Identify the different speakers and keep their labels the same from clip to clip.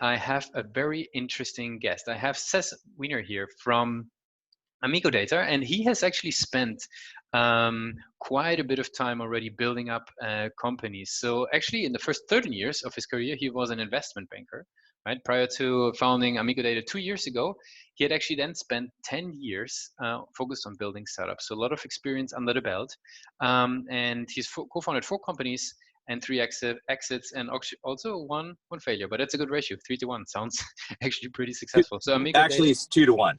Speaker 1: I have a very interesting guest. I have Seth Wiener here from Amigodata, and he has actually spent quite a bit of time already building up companies. So actually, in the first 13 years of his career, he was an investment banker. Right prior to founding Amigodata 2 years ago, he had actually then spent 10 years focused on building startups. So a lot of experience under the belt, and he's co-founded 4 companies and 3 exits, and also one failure. But that's a good ratio, 3-1. Sounds actually pretty successful. So
Speaker 2: Actually,
Speaker 1: Amigodata,
Speaker 2: it's 2-1.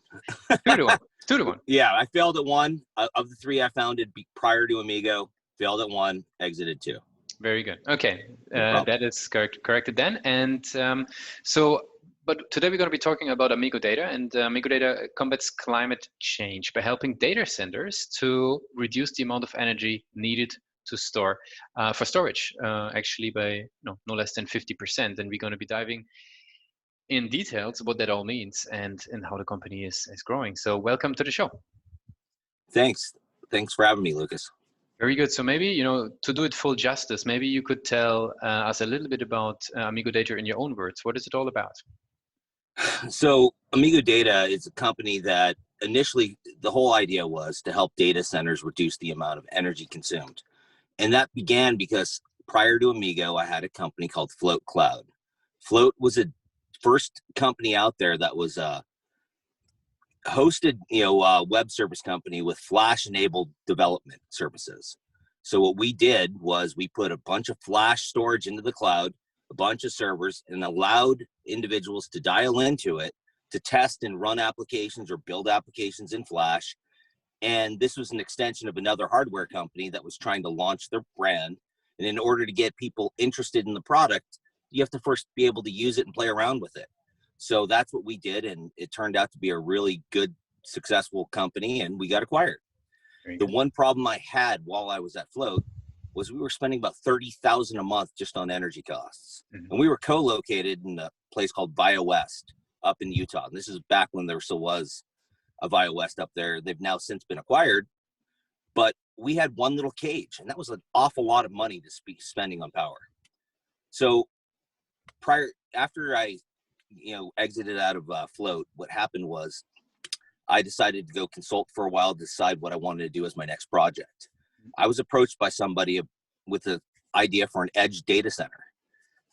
Speaker 1: 2-1, 2-1.
Speaker 2: Yeah, I failed at one. Of the three I founded prior to Amigo, failed at one, exited two.
Speaker 1: Very good. Okay,
Speaker 2: No problem.
Speaker 1: that is corrected then. And so, but today we're going to be talking about Amigo Data, and Amigo Data combats climate change by helping data centers to reduce the amount of energy needed to store for storage, actually by no less than 50%. And we're going to be diving in details what that all means and how the company is growing. So welcome to the show.
Speaker 2: Thanks for having me, Lucas.
Speaker 1: Very good. So maybe, to do it full justice, maybe you could tell us a little bit about Amigo Data in your own words. What is it all about?
Speaker 2: So Amigo Data is a company that initially the whole idea was to help data centers reduce the amount of energy consumed. And that began because prior to Amigo, I had a company called Float Cloud. Float was a first company out there that was hosted, web service company with Flash enabled development services. So what we did was we put a bunch of Flash storage into the cloud, a bunch of servers, and allowed individuals to dial into it to test and run applications or build applications in Flash. And this was an extension of another hardware company that was trying to launch their brand. And in order to get people interested in the product, you have to first be able to use it and play around with it. So that's what we did, and it turned out to be a really good, successful company, and we got acquired. The one problem I had while I was at Float was we were spending about $30,000 a month just on energy costs. Mm-hmm. And we were co-located in a place called Via West up in Utah. And this is back when there still was a Via West up there. They've now since been acquired. But we had one little cage, and that was an awful lot of money to be spending on power. So after I exited out of Float, what happened was I decided to go consult for a while, decide what I wanted to do as my next project. I was approached by somebody with an idea for an edge data center.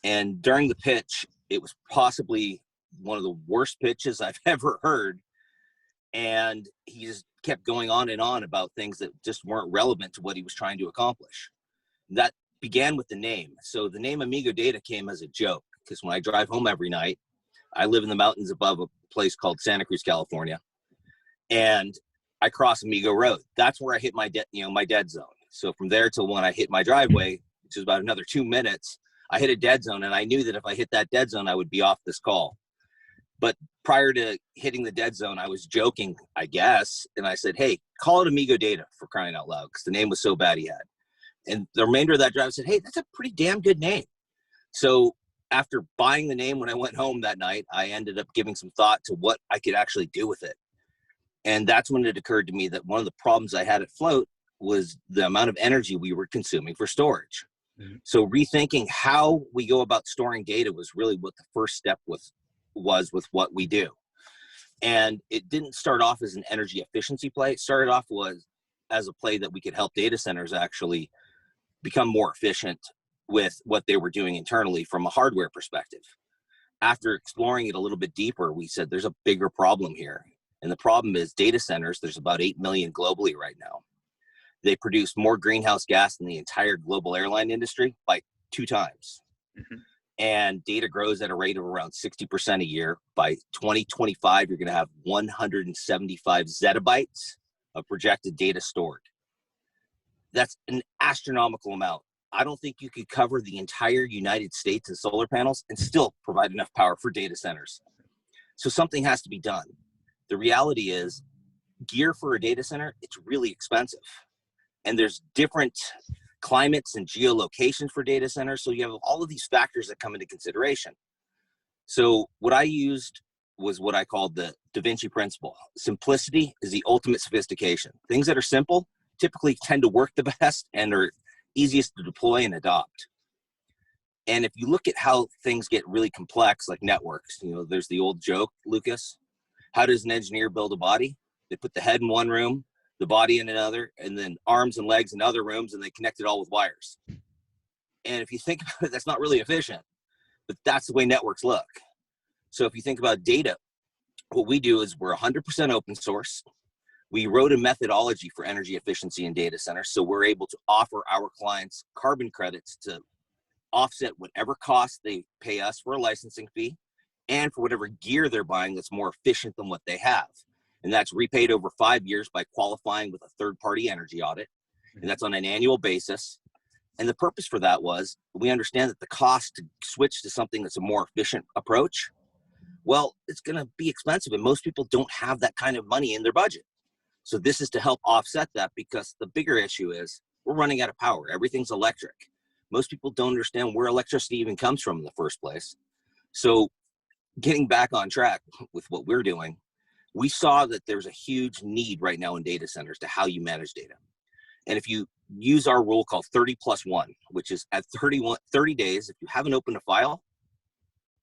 Speaker 2: And during the pitch, it was possibly one of the worst pitches I've ever heard. And he just kept going on and on about things that just weren't relevant to what he was trying to accomplish. That began with the name. So the name Amigo Data came as a joke, because when I drive home every night, I live in the mountains above a place called Santa Cruz, California, and I cross Amigo Road. That's where I hit my dead zone. So from there till when I hit my driveway, which is about another 2 minutes, I hit a dead zone, and I knew that if I hit that dead zone, I would be off this call. But prior to hitting the dead zone, I was joking, I guess, and I said, "Hey, call it Amigo Data, for crying out loud," because the name was so bad he had. And the remainder of that drive said, "Hey, that's a pretty damn good name." So after buying the name, when I went home that night, I ended up giving some thought to what I could actually do with it. And that's when it occurred to me that one of the problems I had at Float was the amount of energy we were consuming for storage. Mm-hmm. So rethinking how we go about storing data was really what the first step was with what we do. And it didn't start off as an energy efficiency play. It started off as a play that we could help data centers actually become more efficient with what they were doing internally from a hardware perspective. After exploring it a little bit deeper, we said there's a bigger problem here. And the problem is data centers, there's about 8 million globally right now. They produce more greenhouse gas than the entire global airline industry by 2 times. Mm-hmm. And data grows at a rate of around 60% a year. By 2025, you're going to have 175 zettabytes of projected data stored. That's an astronomical amount. I don't think you could cover the entire United States in solar panels and still provide enough power for data centers. So something has to be done. The reality is, gear for a data center, it's really expensive. And there's different climates and geolocations for data centers. So you have all of these factors that come into consideration. So what I used was what I called the Da Vinci principle. Simplicity is the ultimate sophistication. Things that are simple typically tend to work the best and are easiest to deploy and adopt. And if you look at how things get really complex, like networks, there's the old joke, Lucas, how does an engineer build a body? They put the head in one room, the body in another, and then arms and legs in other rooms, and they connect it all with wires. And if you think about it, that's not really efficient, but that's the way networks look. So if you think about data, what we do is we're 100% open source. We wrote a methodology for energy efficiency in data centers, so we're able to offer our clients carbon credits to offset whatever cost they pay us for a licensing fee and for whatever gear they're buying that's more efficient than what they have. And that's repaid over 5 years by qualifying with a third-party energy audit. And that's on an annual basis. And the purpose for that was we understand that the cost to switch to something that's a more efficient approach, well, it's going to be expensive, and most people don't have that kind of money in their budget. So this is to help offset that, because the bigger issue is we're running out of power. Everything's electric. Most people don't understand where electricity even comes from in the first place. So getting back on track with what we're doing, we saw that there's a huge need right now in data centers to how you manage data. And if you use our rule called 30+1, which is at 30 days, if you haven't opened a file,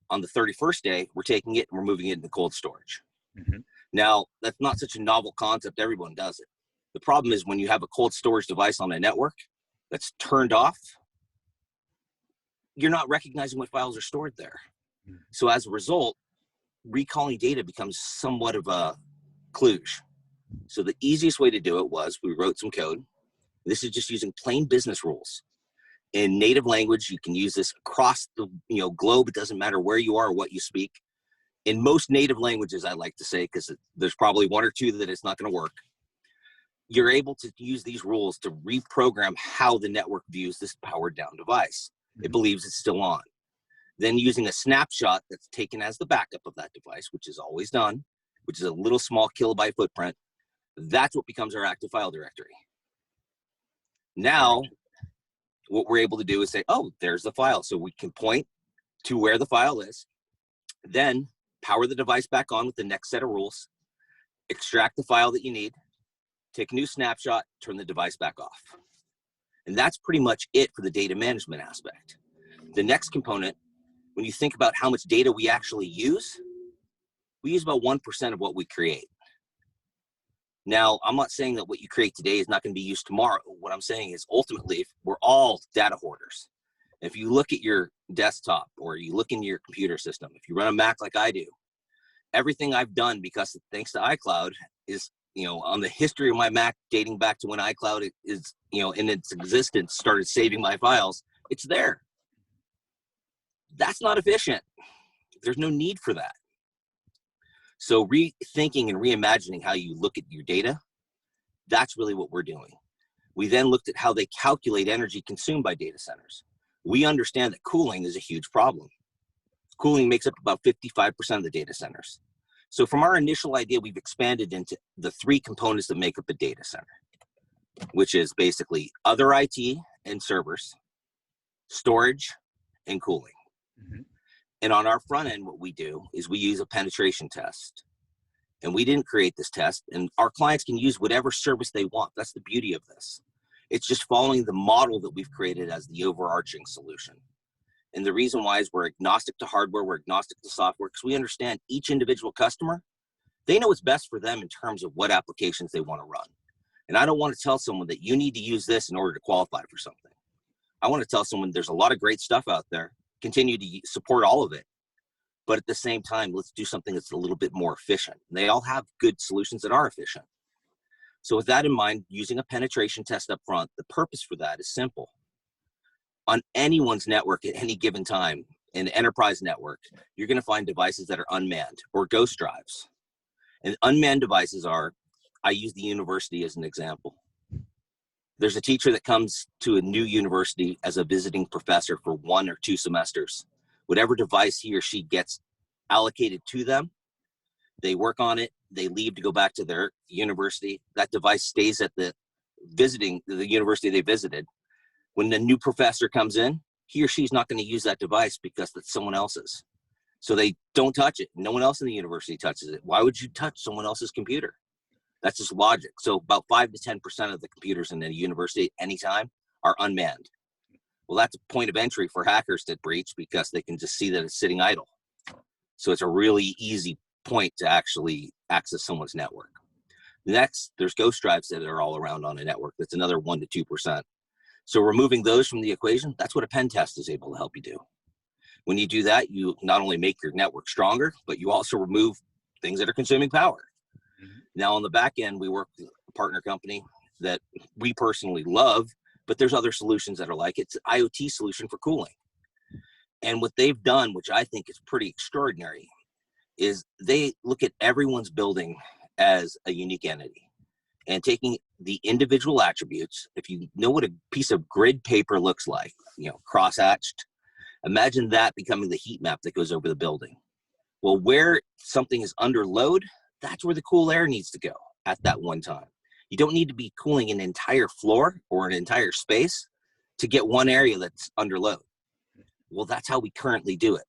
Speaker 2: on the 31st day, we're taking it and we're moving it into cold storage. Mm-hmm. Now, that's not such a novel concept. Everyone does it. The problem is when you have a cold storage device on a network that's turned off, you're not recognizing what files are stored there. Mm-hmm. So as a result, recalling data becomes somewhat of a kludge. So the easiest way to do it was we wrote some code. This is just using plain business rules. In native language, you can use this across the globe. It doesn't matter where you are or what you speak. In most native languages, I like to say, because there's probably one or two that it's not going to work, you're able to use these rules to reprogram how the network views this powered down device. Mm-hmm. It believes it's still on. Then using a snapshot that's taken as the backup of that device, which is always done, which is a little small kilobyte footprint, that's what becomes our active file directory. Now, what we're able to do is say, oh, there's the file. So we can point to where the file is, then power the device back on with the next set of rules, extract the file that you need, take a new snapshot, turn the device back off. And that's pretty much it for the data management aspect. The next component, when you think about how much data we actually use, we use about 1% of what we create. Now, I'm not saying that what you create today is not going to be used tomorrow. What I'm saying is ultimately, we're all data hoarders. If you look at your desktop or you look into your computer system, if you run a Mac like I do, everything I've done, because thanks to iCloud, is, on the history of my Mac dating back to when iCloud is, in its existence, started saving my files, it's there. That's not efficient. There's no need for that. So rethinking and reimagining how you look at your data, that's really what we're doing. We then looked at how they calculate energy consumed by data centers. We understand that cooling is a huge problem. Cooling makes up about 55% of the data centers. So from our initial idea, we've expanded into the 3 components that make up a data center, which is basically other IT and servers, storage, and cooling. Mm-hmm. And on our front end, what we do is we use a penetration test. And we didn't create this test, and our clients can use whatever service they want. That's the beauty of this. It's just following the model that we've created as the overarching solution. And the reason why is we're agnostic to hardware, we're agnostic to software, because we understand each individual customer, they know what's best for them in terms of what applications they want to run. And I don't want to tell someone that you need to use this in order to qualify for something. I want to tell someone there's a lot of great stuff out there. Continue to support all of it. But at the same time, let's do something that's a little bit more efficient. And they all have good solutions that are efficient. So with that in mind, using a penetration test up front, the purpose for that is simple. On anyone's network at any given time, in an enterprise network, you're going to find devices that are unmanned or ghost drives. And unmanned devices are, I use the university as an example. There's a teacher that comes to a new university as a visiting professor for 1 or 2 semesters. Whatever device he or she gets allocated to them, they work on it, they leave to go back to their university. That device stays at the university they visited. When the new professor comes in, he or she's not going to use that device because that's someone else's. So they don't touch it. No one else in the university touches it. Why would you touch someone else's computer? That's just logic. So about 5 to 10% of the computers in a university at any time are unmanned. Well, that's a point of entry for hackers to breach because they can just see that it's sitting idle. So it's a really easy point to actually access someone's network. Next, there's ghost drives that are all around on a network. That's another 1% to 2%. So removing those from the equation, that's what a pen test is able to help you do. When you do that, you not only make your network stronger, but you also remove things that are consuming power. Now on the back end, we work with a partner company that we personally love, but there's other solutions that are like it. It's an IoT solution for cooling. And what they've done, which I think is pretty extraordinary, is they look at everyone's building as a unique entity and taking the individual attributes. If you know what a piece of grid paper looks like, cross-hatched, imagine that becoming the heat map that goes over the building. Well, where something is under load, that's where the cool air needs to go at that one time. You don't need to be cooling an entire floor or an entire space to get one area that's under load. Well, that's how we currently do it.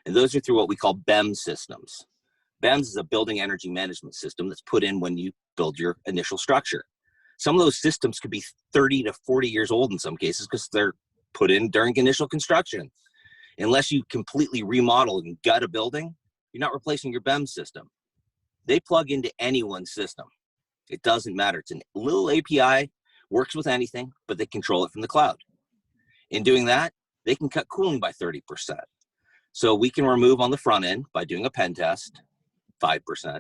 Speaker 2: And those are through what we call BEM systems. BEMS is a building energy management system that's put in when you build your initial structure. Some of those systems could be 30 to 40 years old in some cases because they're put in during initial construction. Unless you completely remodel and gut a building, you're not replacing your BEM system. They plug into anyone's system. It doesn't matter. It's a little API, works with anything, but they control it from the cloud. In doing that, they can cut cooling by 30%. So we can remove on the front end by doing a pen test, 5%.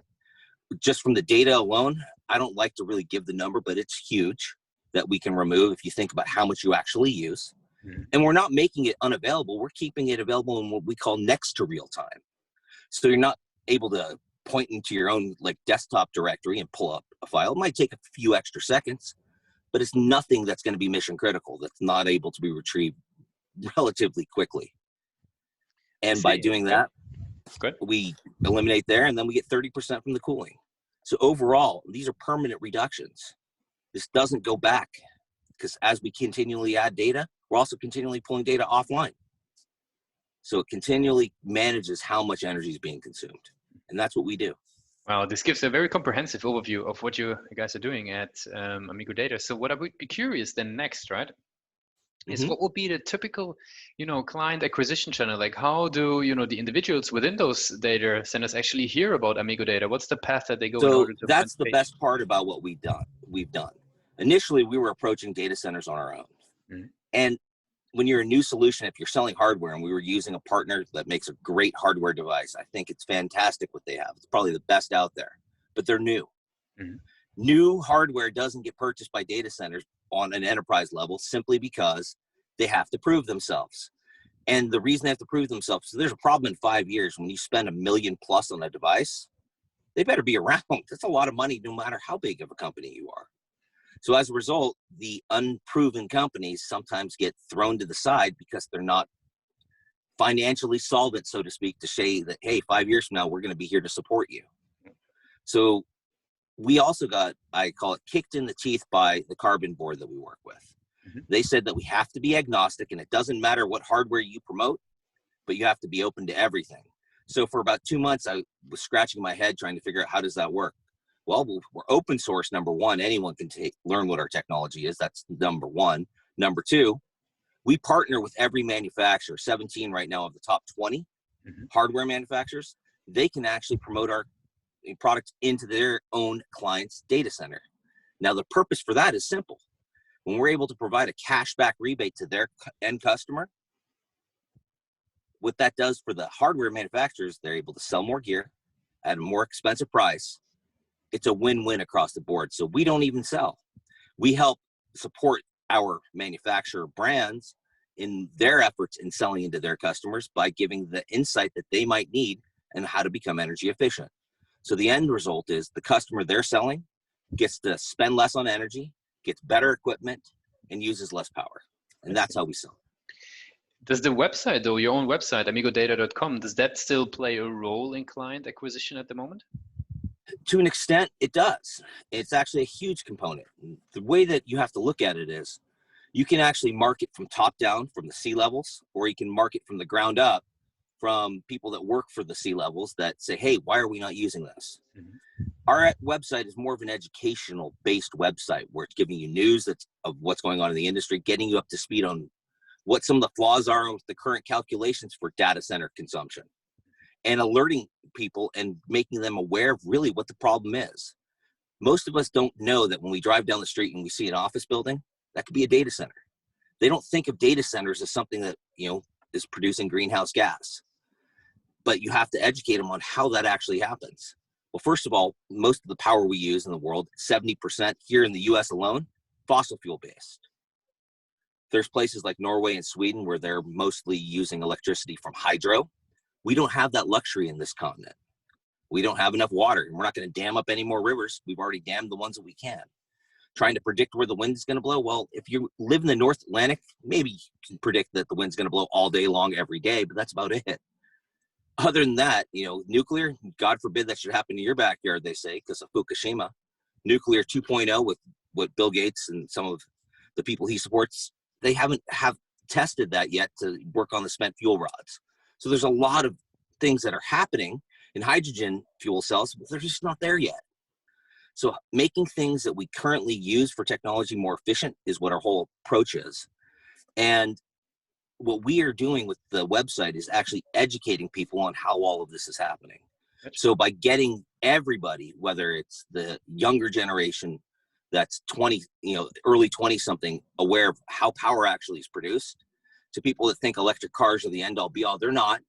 Speaker 2: Just from the data alone, I don't like to really give the number, but it's huge that we can remove if you think about how much you actually use. And we're not making it unavailable. We're keeping it available in what we call next to real time. So you're not able to point into your own desktop directory and pull up a file. It might take a few extra seconds, but it's nothing that's going to be mission critical that's not able to be retrieved relatively quickly. And by doing that, we eliminate there, and then we get 30% from the cooling. So overall, these are permanent reductions. This doesn't go back because as we continually add data, we're also continually pulling data offline. So it continually manages how much energy is being consumed. And that's what we do.
Speaker 1: Wow, this gives a very comprehensive overview of what you guys are doing at Amigodata. So what I would be curious then next, right, is what would be the typical, client acquisition channel? Like how do, the individuals within those data centers actually hear about Amigodata? What's the path that they go in order to
Speaker 2: that's the best part about what we've done. Initially, we were approaching data centers on our own. And when you're a new solution, if you're selling hardware, and we were using a partner that makes a great hardware device, I think it's fantastic what they have. It's probably the best out there, but they're new. New hardware doesn't get purchased by data centers on an enterprise level simply because they have to prove themselves. And the reason they have to prove themselves, so there's a problem in 5 years when you spend $1 million+ on a device, they better be around. That's a lot of money no matter how big of a company you are. So as a result, the unproven companies sometimes get thrown to the side because they're not financially solvent, so to speak, to say that, hey, 5 years from now, we're going to be here to support you. So we also got, I call it, kicked in the teeth by the Carbon board that we work with. They said that we have to be agnostic, and it doesn't matter what hardware you promote, but you have to be open to everything. So for about 2 months, I was scratching my head trying to figure out how does that work. Well, we're open source, number one. Anyone can learn what our technology is. That's number one. Number two, we partner with every manufacturer, 17 right now of the top 20 hardware manufacturers. They can actually promote our product into their own client's data center. Now, the purpose for that is simple. When we're able to provide a cashback rebate to their end customer, what that does for the hardware manufacturers, they're able to sell more gear at a more expensive price. It's a win-win across the board. So we don't even sell. We help support our manufacturer brands in their efforts in selling into their customers by giving the insight that they might need and how to become energy efficient. So the end result is the customer they're selling gets to spend less on energy, gets better equipment, and uses less power. And that's how we sell.
Speaker 1: Does the website, though, your own website, amigodata.com, does that still play a role in client acquisition at the moment?
Speaker 2: To an extent, it does. It's actually a huge component. The way that you have to look at it is you can actually market from top down, from the C-levels, or you can market from the ground up from people that work for the C-levels that say, hey, why are we not using this? Our website is more of an educational based website where it's giving you news of what's going on in the industry, getting you up to speed on what some of the flaws are with the current calculations for data center consumption, and alerting people and making them aware of really what the problem is. Most of us don't know that when we drive down the street and we see an office building, that could be a data center. They don't think of data centers as something that, is producing greenhouse gas. But you have to educate them on how that actually happens. Well, first of all, most of the power we use in the world, 70% here in the US alone, fossil fuel based. There's places like Norway and Sweden where they're mostly using electricity from hydro. We don't have that luxury in this continent. We don't have enough water, and we're not going to dam up any more rivers. We've already dammed the ones that we can. Trying to predict where the wind is going to blow. Well, if you live in the North Atlantic, maybe you can predict that the wind's going to blow all day long every day, but that's about it. Other than that, nuclear, God forbid that should happen in your backyard, they say, because of Fukushima. Nuclear 2.0 with what Bill Gates and some of the people he supports, they haven't tested that yet to work on the spent fuel rods. So there's a lot of things that are happening in hydrogen fuel cells, but they're just not there yet. So making things that we currently use for technology more efficient is what our whole approach is. And what we are doing with the website is actually educating people on how all of this is happening. So by getting everybody, whether it's the younger generation that's 20, early 20 something, aware of how power actually is produced, to people that think electric cars are the end all be all, they're not.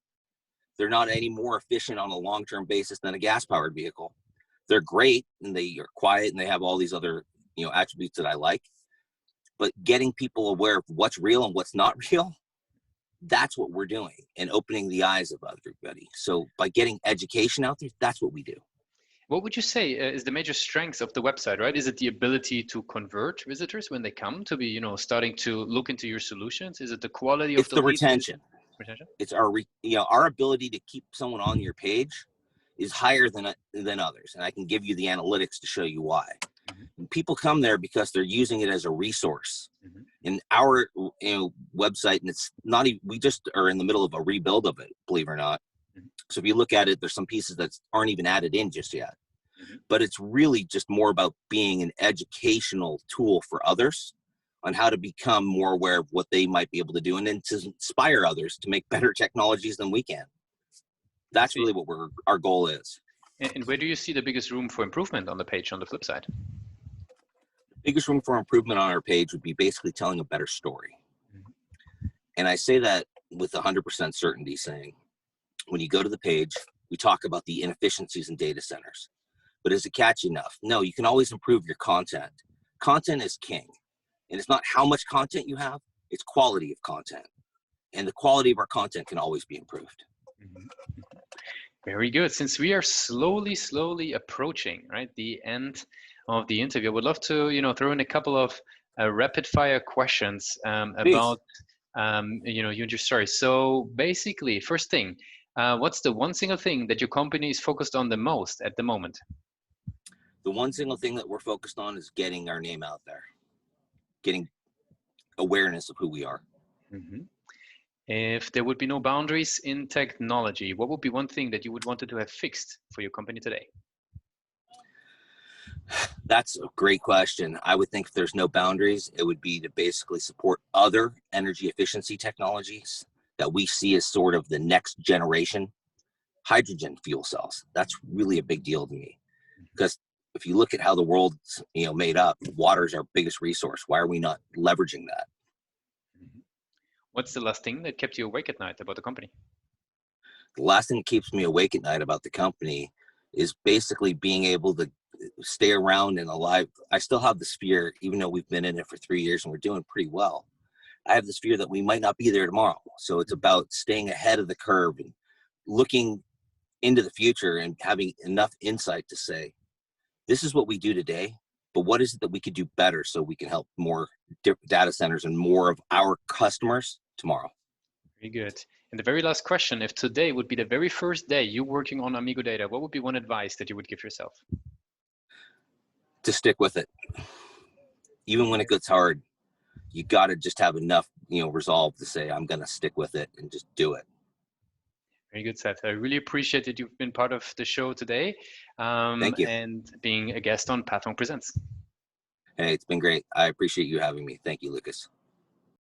Speaker 2: They're not any more efficient on a long-term basis than a gas-powered vehicle. They're great and they are quiet and they have all these other, attributes that I like. But getting people aware of what's real and what's not real, that's what we're doing, and opening the eyes of everybody. So by getting education out there, that's what we do.
Speaker 1: What would you say is the major strength of the website, right? Is it the ability to convert visitors when they come to be, starting to look into your solutions? Is it the quality of
Speaker 2: the retention?
Speaker 1: Retention?
Speaker 2: It's our ability to keep someone on your page is higher than others. And I can give you the analytics to show you why. Mm-hmm. People come there because they're using it as a resource. Mm-hmm. In our website, and it's not even, we just are in the middle of a rebuild of it, believe it or not. Mm-hmm. So if you look at it, there's some pieces that aren't even added in just yet. Mm-hmm. But it's really just more about being an educational tool for others on how to become more aware of what they might be able to do, and then to inspire others to make better technologies than we can. That's really what our goal is.
Speaker 1: And where do you see the biggest room for improvement on the page on the flip side?
Speaker 2: The biggest room for improvement on our page would be basically telling a better story. Mm-hmm. And I say that with 100% certainty, saying, when you go to the page, we talk about the inefficiencies in data centers. But is it catchy enough? No, you can always improve your content. Content is king. And it's not how much content you have, it's quality of content. And the quality of our content can always be improved.
Speaker 1: Mm-hmm. Very good. Since we are slowly approaching, right, the end of the interview, I would love to, throw in a couple of rapid fire questions about, you and your story. So basically, first thing, what's the one single thing that your company is focused on the most at the moment?
Speaker 2: The one single thing that we're focused on is getting our name out there, getting awareness of who we are. Mm-hmm.
Speaker 1: If there would be no boundaries in technology, what would be one thing that you would wanted to have fixed for your company today?
Speaker 2: That's a great question. I would think if there's no boundaries, it would be to basically support other energy efficiency technologies that we see as sort of the next generation. Hydrogen fuel cells, that's really a big deal to me, because if you look at how the world's made up, water is our biggest resource. Why are we not leveraging that?
Speaker 1: What's the last thing that kept you awake at night about the company?
Speaker 2: The last thing that keeps me awake at night about the company is basically being able to stay around and alive. I still have this fear, even though we've been in it for 3 years and we're doing pretty well. I have this fear that we might not be there tomorrow. So it's about staying ahead of the curve and looking into the future and having enough insight to say, this is what we do today, but what is it that we could do better so we can help more data centers and more of our customers tomorrow?
Speaker 1: Very good. And the very last question, if today would be the very first day you working on Amigodata, what would be one advice that you would give yourself?
Speaker 2: To stick with it. Even when it gets hard, you got to just have enough, resolve to say, I'm going to stick with it and just do it.
Speaker 1: Very good, Seth. I really appreciate that you've been part of the show today.
Speaker 2: Thank you.
Speaker 1: And being a guest on Pathway Presents.
Speaker 2: Hey, it's been great. I appreciate you having me. Thank you, Lucas.